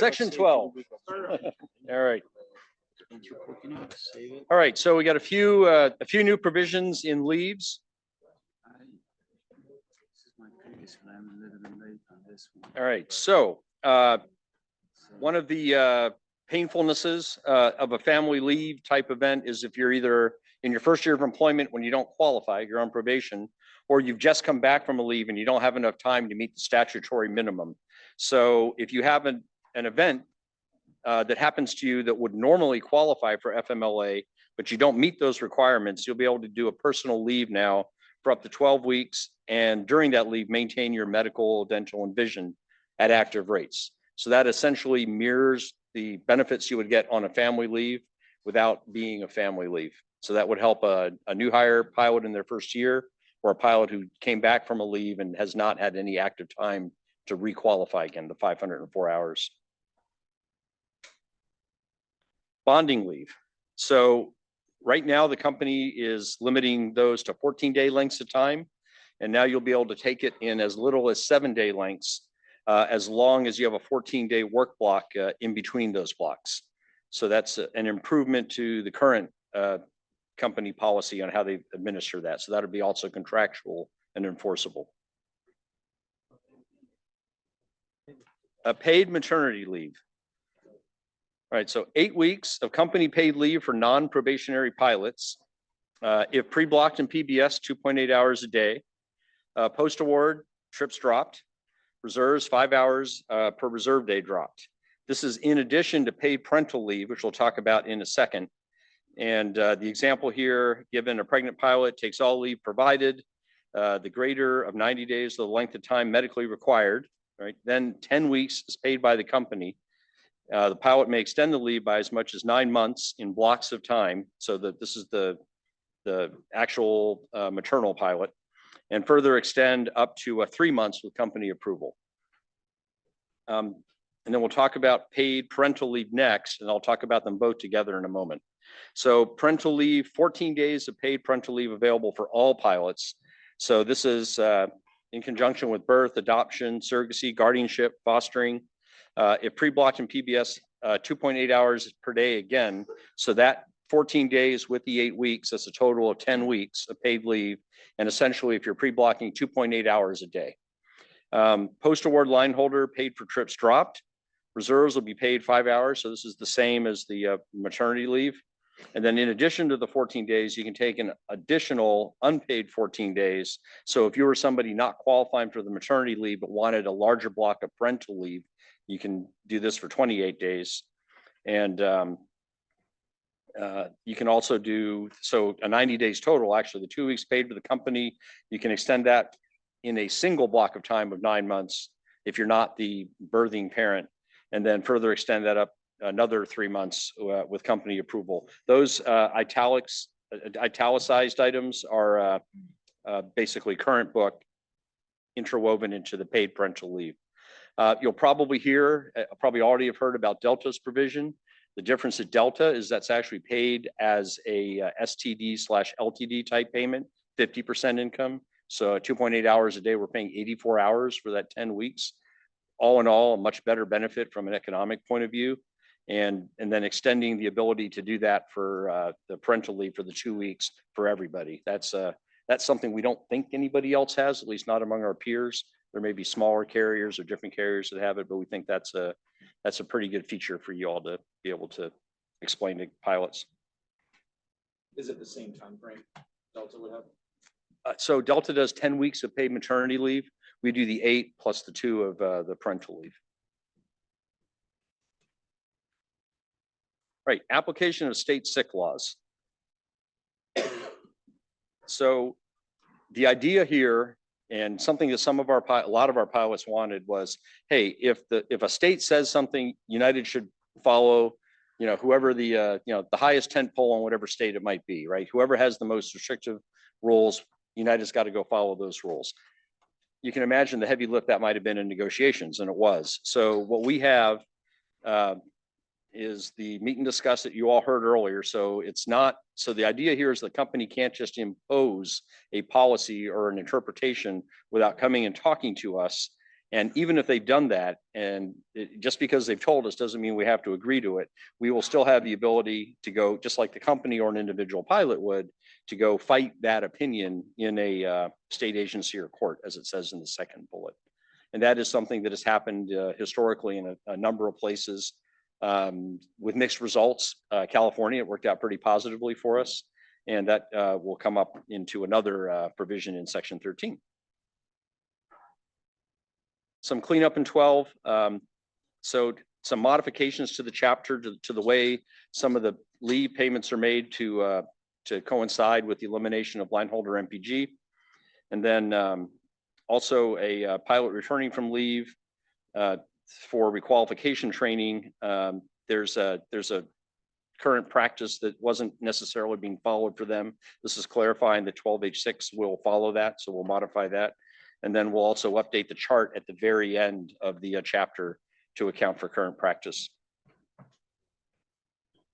Section 12. All right. All right, so we got a few new provisions in leaves. All right, so one of the painfulnesses of a family leave type event is if you're either in your first year of employment when you don't qualify, you're on probation, or you've just come back from a leave and you don't have enough time to meet the statutory minimum. So if you have an event that happens to you that would normally qualify for FMLA, but you don't meet those requirements, you'll be able to do a personal leave now for up to 12 weeks. And during that leave, maintain your medical, dental, and vision at active rates. So that essentially mirrors the benefits you would get on a family leave without being a family leave. So that would help a new hire pilot in their first year, or a pilot who came back from a leave and has not had any active time to requalify again, the 504 hours. Bonding leave. So right now the company is limiting those to 14-day lengths of time. And now you'll be able to take it in as little as 7-day lengths, as long as you have a 14-day work block in between those blocks. So that's an improvement to the current company policy on how they administer that. So that'll be also contractual and enforceable. Paid maternity leave. All right, so 8 weeks of company paid leave for non-probationary pilots. If pre-blocked in PBS, 2.8 hours a day. Post-award, trips dropped. Reserves, 5 hours per reserve day dropped. This is in addition to paid parental leave, which we'll talk about in a second. And the example here, given a pregnant pilot takes all leave provided, the greater of 90 days, the length of time medically required, right? Then 10 weeks is paid by the company. The pilot may extend the leave by as much as 9 months in blocks of time. So that this is the actual maternal pilot, and further extend up to 3 months with company approval. And then we'll talk about paid parental leave next, and I'll talk about them both together in a moment. So parental leave, 14 days of paid parental leave available for all pilots. So this is in conjunction with birth, adoption, surrogacy, guardianship, fostering. If pre-blocked in PBS, 2.8 hours per day again. So that 14 days with the 8 weeks, that's a total of 10 weeks of paid leave. And essentially, if you're pre-blocking, 2.8 hours a day. Post-award line holder paid for trips dropped. Reserves will be paid 5 hours. So this is the same as the maternity leave. And then in addition to the 14 days, you can take an additional unpaid 14 days. So if you were somebody not qualifying for the maternity leave, but wanted a larger block of parental leave, you can do this for 28 days. And you can also do, so a 90 days total, actually the 2 weeks paid to the company, you can extend that in a single block of time of 9 months if you're not the birthing parent, and then further extend that up another 3 months with company approval. Those italicized items are basically current book interwoven into the paid parental leave. You'll probably already have heard about Delta's provision. The difference at Delta is that's actually paid as a STD/LTD type payment, 50% income. So 2.8 hours a day, we're paying 84 hours for that 10 weeks. All in all, a much better benefit from an economic point of view. And then extending the ability to do that for the parental leave for the 2 weeks for everybody. That's something we don't think anybody else has, at least not among our peers. There may be smaller carriers or different carriers that have it, but we think that's a pretty good feature for you all to be able to explain to pilots. Is it the same time frame Delta would have? So Delta does 10 weeks of paid maternity leave. We do the 8 plus the 2 of the parental leave. Right, application of state sick laws. So the idea here, and something that a lot of our pilots wanted was, hey, if a state says something, United should follow, whoever the highest tent pole in whatever state it might be, right? Whoever has the most restrictive rules, United's got to go follow those rules. You can imagine the heavy lift that might have been in negotiations, and it was. So what we have is the meet and discuss that you all heard earlier. So the idea here is the company can't just impose a policy or an interpretation without coming and talking to us And even if they've done that, and just because they've told us doesn't mean we have to agree to it, we will still have the ability to go, just like the company or an individual pilot would, to go fight that opinion in a state agency or court, as it says in the second bullet. And that is something that has happened historically in a number of places with mixed results. California, it worked out pretty positively for us. And that will come up into another provision in section 13. Some cleanup in 12. So some modifications to the chapter to the way some of the leave payments are made to coincide with the elimination of line holder MPG. And then also a pilot returning from leave for requalification training. There's a current practice that wasn't necessarily being followed for them. This is clarifying that 12H6 will follow that, so we'll modify that. And then we'll also update the chart at the very end of the chapter to account for current practice.